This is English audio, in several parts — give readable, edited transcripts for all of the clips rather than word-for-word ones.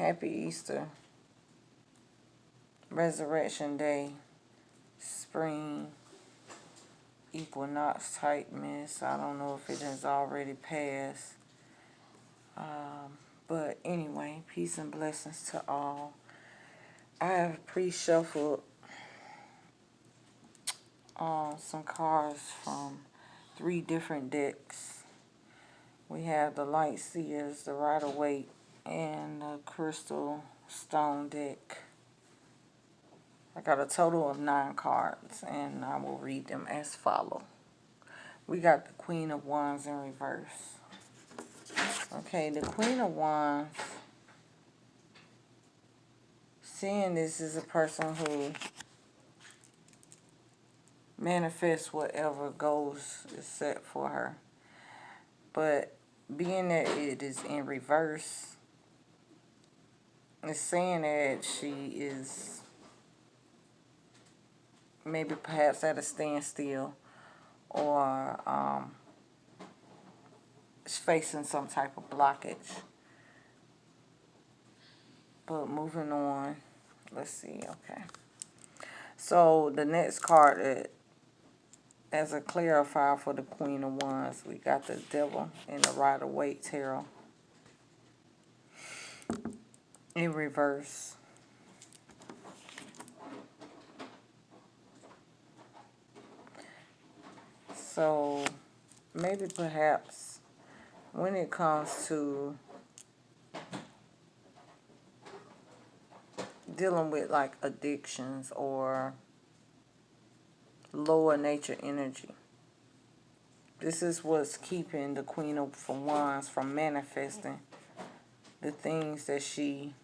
Happy Easter. Resurrection Day. Spring. Equinox type mess. I don't know if it has already passed. But anyway, peace and blessings to all. I have pre-shuffled some cards from 3 different decks. We have the Light Seers, the Rider-Waite, and the Crystal Stone deck. I got a total of 9 cards, and I will read them as follows. We got the Queen of Wands in reverse. Okay, the Queen of Wands, seeing this is a person who manifests whatever goals is set for her. But being that it is in reverse, it's saying that she is maybe perhaps at a standstill, or is facing some type of blockage. But moving on, let's see, okay. So the next card, as a clarifier for the Queen of Wands, we got the Devil and the Rider-Waite Tarot in reverse. So maybe perhaps when it comes to dealing with like addictions or lower nature energy, this is what's keeping the Queen of Wands from manifesting the things that she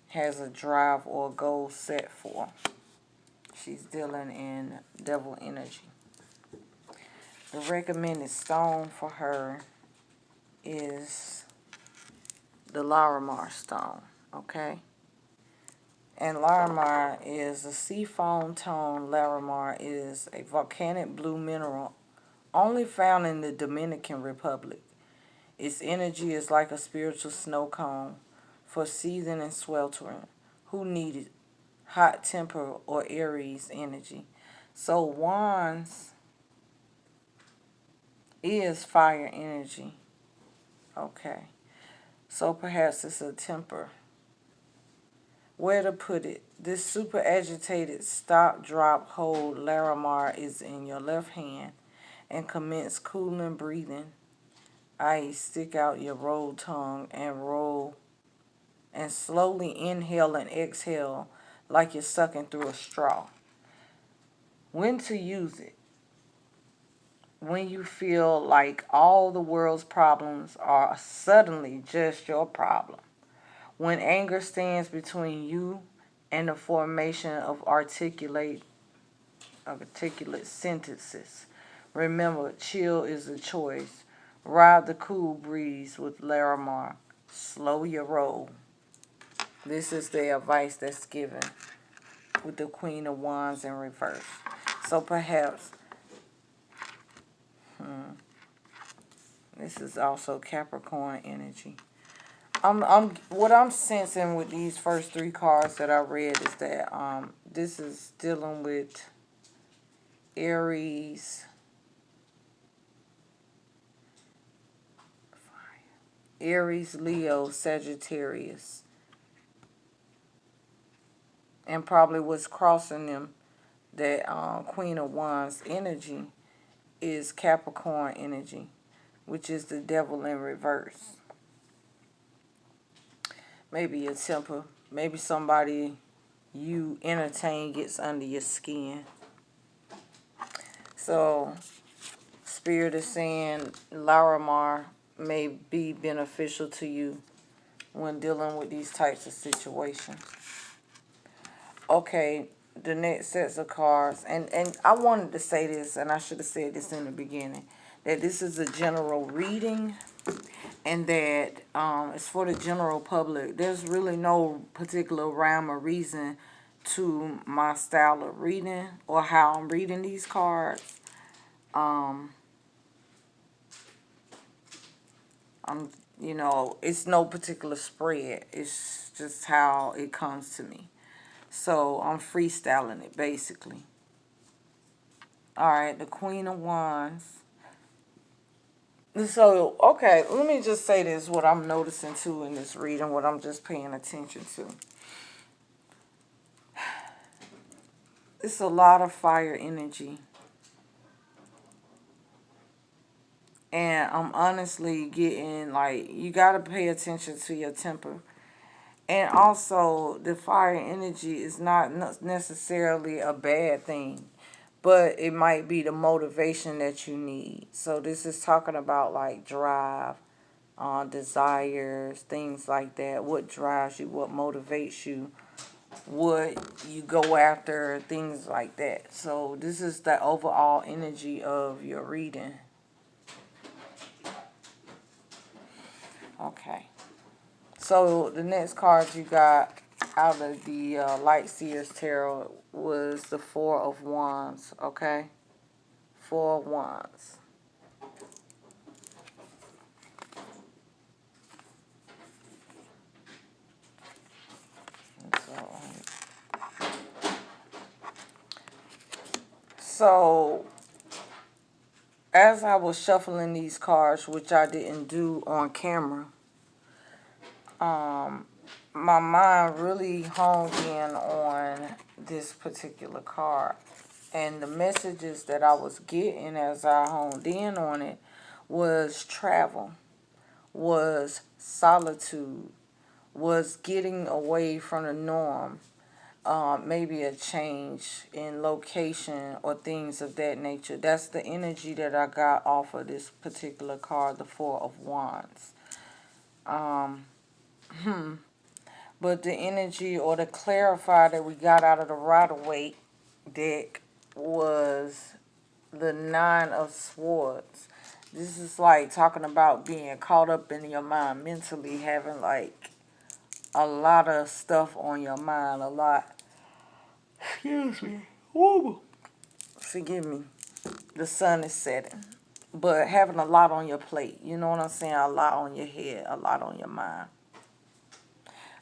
has a drive or a goal set for. She's dealing in devil energy. The recommended stone for her is the Larimar stone, okay? And Larimar is a seafoam tone. Larimar is a volcanic blue mineral only found in the Dominican Republic. Its energy is like a spiritual snow cone for seething and sweltering. Who needed hot temper or Aries energy? So Wands is fire energy. Okay. So perhaps it's a temper. Where to put it? This super agitated stop, drop, hold Larimar is in your left hand, and commence cooling breathing, i.e. stick out your rolled tongue and roll and slowly inhale and exhale like you're sucking through a straw. When to use it? When you feel like all the world's problems are suddenly just your problem. When anger stands between you and the formation of articulate sentences. Remember, chill is a choice. Ride the cool breeze with Larimar. Slow your roll. This is the advice that's given with the Queen of Wands in reverse. So perhaps this is also Capricorn energy. What I'm sensing with these first 3 cards that I read is that this is dealing with Aries, Leo, Sagittarius. And probably what's crossing them, that Queen of Wands energy, is Capricorn energy, which is the devil in reverse. Maybe a temper. Maybe somebody you entertain gets under your skin. So, Spirit is saying Larimar may be beneficial to you when dealing with these types of situations. Okay, the next sets of cards. And I wanted to say this, and I should have said this in the beginning, that this is a general reading, and that it's for the general public. There's really no particular rhyme or reason to my style of reading or how I'm reading these cards. I'm, it's no particular spread. It's just how it comes to me. So I'm freestyling it basically. All right, the Queen of Wands. So, okay, let me just say this, what I'm noticing too in this reading, what I'm just paying attention to. It's a lot of fire energy. And I'm honestly getting, like, you got to pay attention to your temper. And also, the fire energy is not necessarily a bad thing, but it might be the motivation that you need. So this is talking about like drive, desires, things like that. What drives you, what motivates you, what you go after, things like that. So this is the overall energy of your reading. Okay. So the next card you got out of the Light Seers Tarot was the Four of Wands, okay? Four of Wands. So as I was shuffling these cards, which I didn't do on camera, my mind really honed in on this particular card. And the messages that I was getting as I honed in on it was travel, was solitude, was getting away from the norm, maybe a change in location or things of that nature. That's the energy that I got off of this particular card, the Four of Wands. But the energy or the clarifier that we got out of the Rider-Waite deck was the Nine of Swords. This is like talking about being caught up in your mind mentally, having like a lot of stuff on your mind, a lot. Excuse me. Woo. Forgive me. The sun is setting. But having a lot on your plate. You know what I'm saying? A lot on your head. A lot on your mind.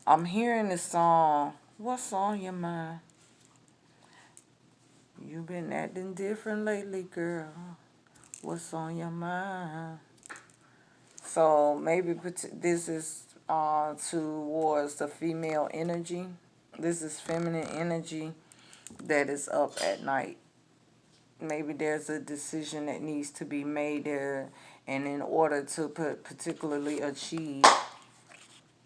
I'm hearing this song. What's on your mind? You've been acting different lately, girl. What's on your mind? So maybe this is towards the female energy. This is feminine energy that is up at night. Maybe there's a decision that needs to be made there, and in order to particularly achieve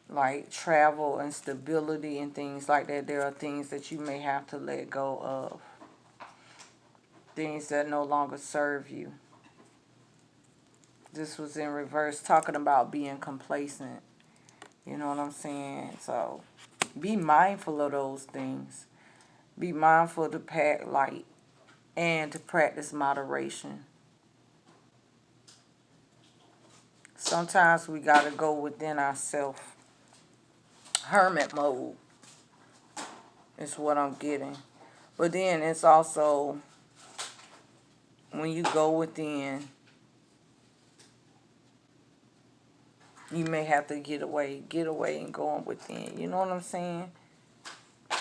like travel and stability and things like that, there are things that you may have to let go of, things that no longer serve you. This was in reverse, talking about being complacent. You know what I'm saying? So be mindful of those things. Be mindful to pack light and to practice moderation. Sometimes we got to go within ourselves. Hermit mode is what I'm getting. But then it's also when you go within, you may have to get away and going within. You know what I'm saying?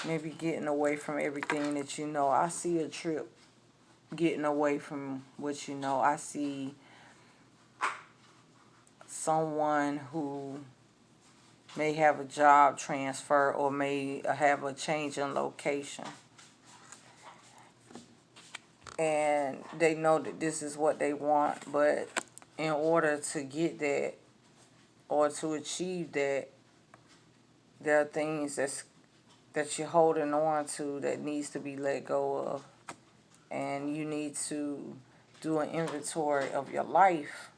Maybe getting away from everything that you know. I see a trip getting away from what you know. I see someone who may have a job transfer or may have a change in location. And they know that this is what they want, but in order to get that or to achieve that, there are things that you're holding on to that needs to be let go of. And you need to do an inventory of your life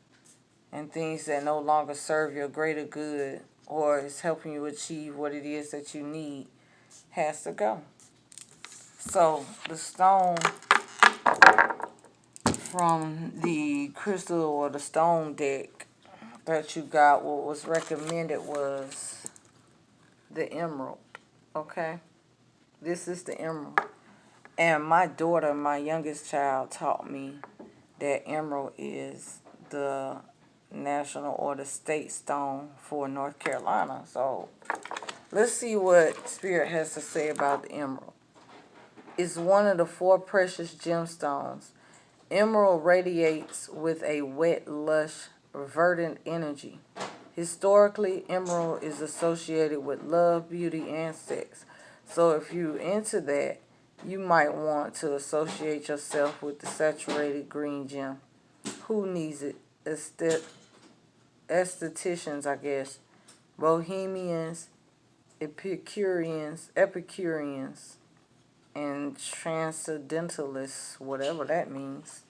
and things that no longer serve your greater good or is helping you achieve what it is that you need has to go. So the stone from the crystal or the stone deck that you got, what was recommended was the emerald. Okay? This is the emerald. And my daughter, my youngest child, taught me that emerald is the national or the state stone for North Carolina. So let's see what Spirit has to say about the emerald. It's one of the 4 precious gemstones. Emerald radiates with a wet, lush, verdant energy. Historically, emerald is associated with love, beauty, and sex. So if you're into that, you might want to associate yourself with the saturated green gem. Who needs it? Estheticians, I guess. Bohemians, Epicureans, and transcendentalists, whatever that means.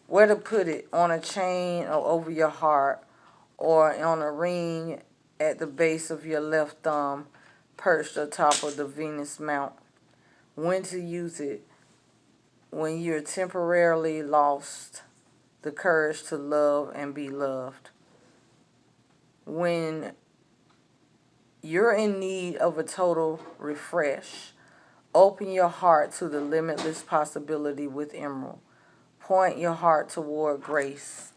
Where to put it? On a chain or over your heart, or on a ring at the base of your left thumb, perched atop of the Venus Mount. When to use it? When you're temporarily lost the courage to love and be loved. When you're in need of a total refresh, open your heart to the limitless possibility with emerald. Point your heart toward grace.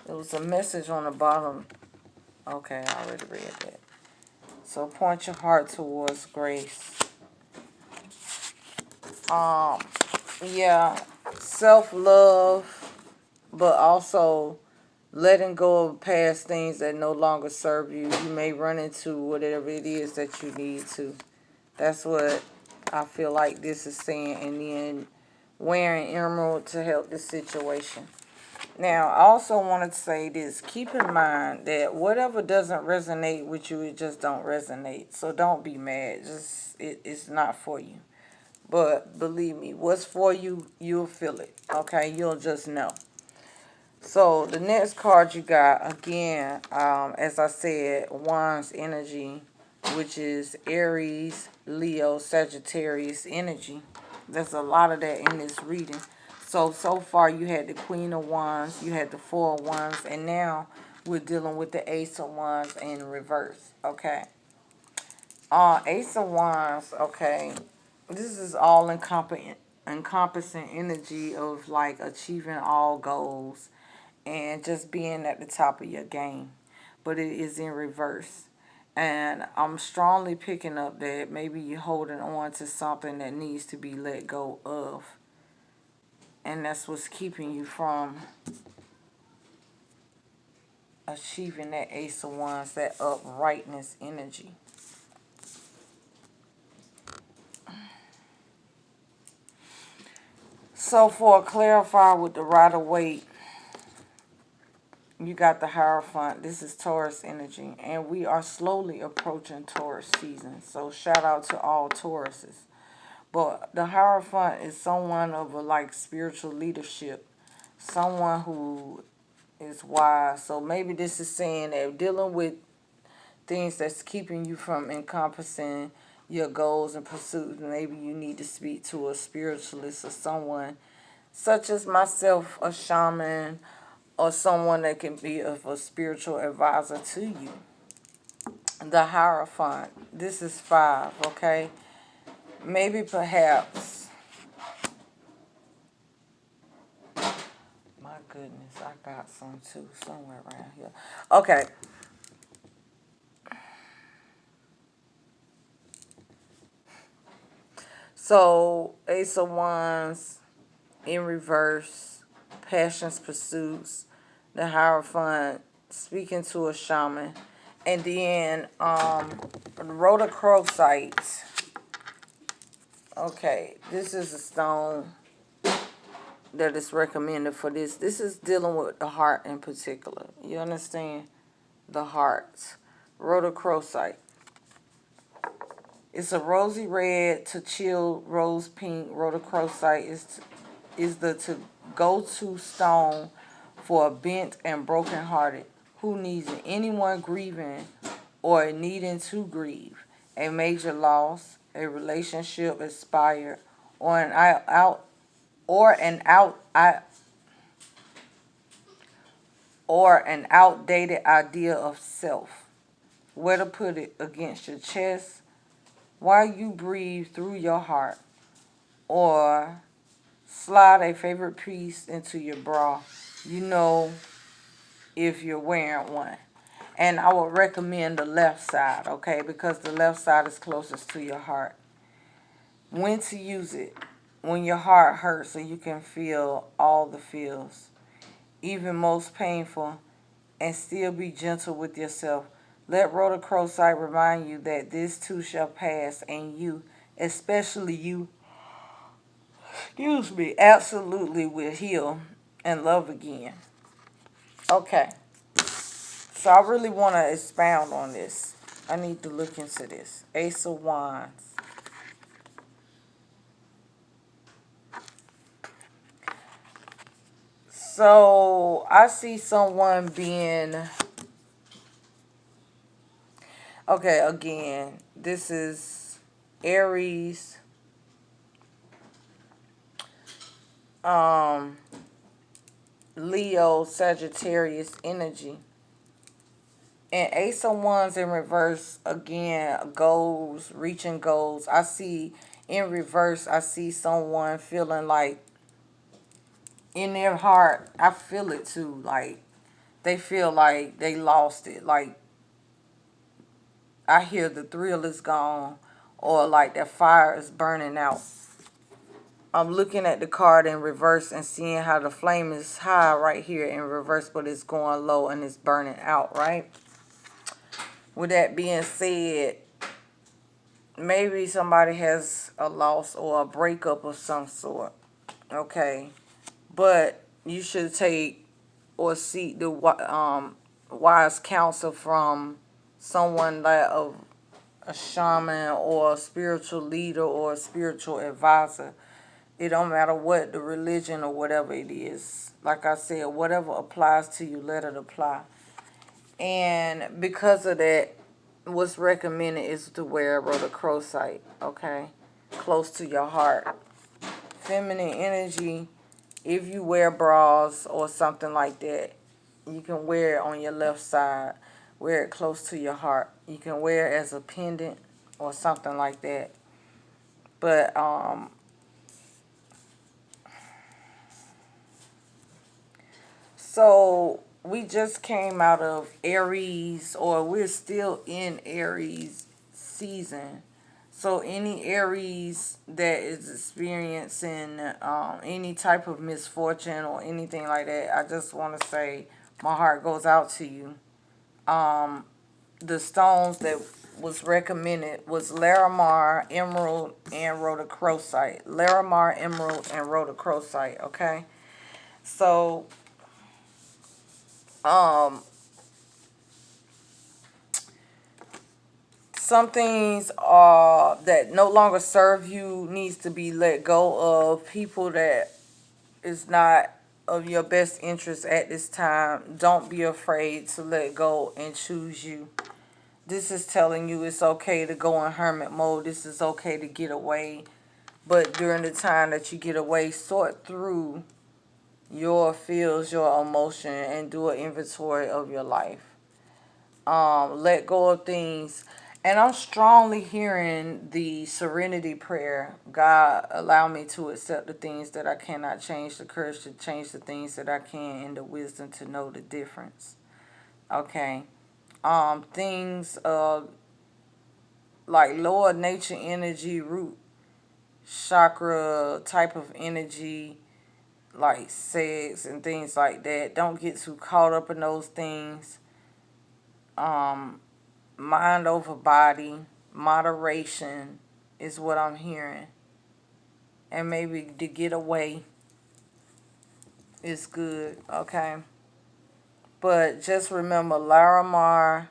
There was a message on the bottom. Okay, I already read that. So point your heart towards grace. Yeah, self-love, but also letting go of past things that no longer serve you. You may run into whatever it is that you need to. That's what I feel like this is saying. And then wearing emerald to help the situation. Now, I also wanted to say this. Keep in mind that whatever doesn't resonate with you, it just don't resonate. So don't be mad. It's not for you. But believe me, what's for you, you'll feel it. Okay? You'll just know. So the next card you got, again, as I said, Wands energy, which is Aries, Leo, Sagittarius energy. There's a lot of that in this reading. So far you had the Queen of Wands, you had the Four of Wands, and now we're dealing with the Ace of Wands in reverse, okay? Ace of Wands, okay, this is all encompassing energy of like achieving all goals and just being at the top of your game. But it is in reverse. And I'm strongly picking up that maybe you're holding on to something that needs to be let go of. And that's what's keeping you from achieving that Ace of Wands, that uprightness energy. So for a clarifier with the Rider-Waite, you got the Hierophant. This is Taurus energy. And we are slowly approaching Taurus season. So shout out to all Tauruses. But the Hierophant is someone of a like spiritual leadership. Someone who is wise. So maybe this is saying that dealing with things that's keeping you from encompassing your goals and pursuits, maybe you need to speak to a spiritualist or someone such as myself, a shaman, or someone that can be of a spiritual advisor to you. The Hierophant. This is 5, okay? Maybe perhaps. My goodness, I got some too somewhere around here. Okay. So, Ace of Wands in reverse, passions, pursuits, the Hierophant, speaking to a shaman, and then rhodochrosite. Okay, this is a stone that is recommended for this. This is dealing with the heart in particular. You understand? The heart. Rhodochrosite. It's a rosy red to chill rose pink. Rhodochrosite is the go-to stone for a bent and broken-hearted who needs it. Anyone grieving or needing to grieve, a major loss, a relationship expired, or an outdated idea of self. Where to put it? Against your chest, while you breathe through your heart, or slide a favorite piece into your bra. You know if you're wearing one. And I would recommend the left side, okay, because the left side is closest to your heart. When to use it? When your heart hurts so you can feel all the feels, even most painful, and still be gentle with yourself. Let rhodochrosite remind you that this too shall pass, and you, especially you, excuse me, absolutely will heal and love again. Okay, so I really want to expound on this. I need to look into this. Ace of Wands. So I see someone being, okay, again, this is Aries, um, Leo, Sagittarius energy. And Ace of Wands in reverse, again, goals, reaching goals. I see in reverse, I see someone feeling like in their heart, I feel it too, like they feel like they lost it. Like I hear the thrill is gone, or like that fire is burning out. I'm looking at the card in reverse and seeing how the flame is high right here in reverse, but it's going low and it's burning out, right? With that being said, maybe somebody has a loss or a breakup of some sort, okay? But you should take or seek the wise counsel from someone like a shaman or a spiritual leader or a spiritual advisor. It don't matter what the religion or whatever it is. Like I said, whatever applies to you, let it apply. And because of that, what's recommended is to wear a rhodochrosite, okay? Close to your heart. Feminine energy, if you wear bras or something like that, you can wear it on your left side. Wear it close to your heart. You can wear it as a pendant or something like that. But so we just came out of Aries, or we're still in Aries season. So any Aries that is experiencing any type of misfortune or anything like that, I just want to say my heart goes out to you. The stones that was recommended was Larimar, Emerald, and Rhodochrosite. Larimar, Emerald, and Rhodochrosite, okay? So, some things that no longer serve you needs to be let go of. People that is not of your best interest at this time, don't be afraid to let go and choose you. This is telling you it's okay to go in hermit mode. This is okay to get away. But during the time that you get away, sort through your feels, your emotion, and do an inventory of your life. Let go of things. And I'm strongly hearing the serenity prayer. God, allow me to accept the things that I cannot change, the courage to change the things that I can, and the wisdom to know the difference. Okay. Things like lower nature energy, root chakra type of energy, like sex and things like that. Don't get too caught up in those things. Mind over body, moderation is what I'm hearing. And maybe to get away is good, okay? But just remember, Larimar,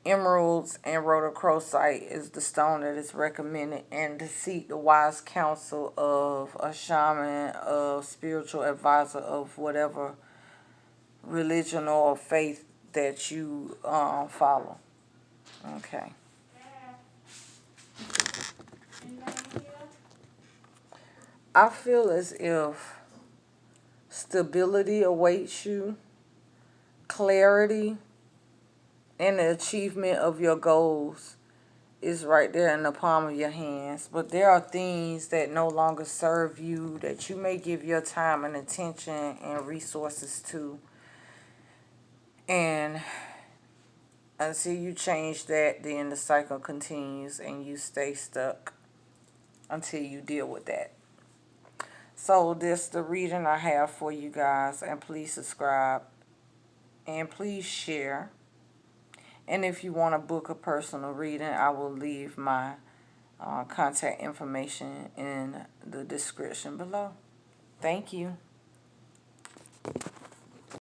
emeralds, and rhodochrosite is the stone that is recommended, and to seek the wise counsel of a shaman, a spiritual advisor of whatever religion or faith that you follow. Okay. I feel as if stability awaits you, clarity, and the achievement of your goals is right there in the palm of your hands. But there are things that no longer serve you that you may give your time and attention and resources to. And until you change that, then the cycle continues and you stay stuck until you deal with that. So this the reading I have for you guys, and please subscribe and please share. And if you want to book a personal reading, I will leave my contact information in the description below. Thank you.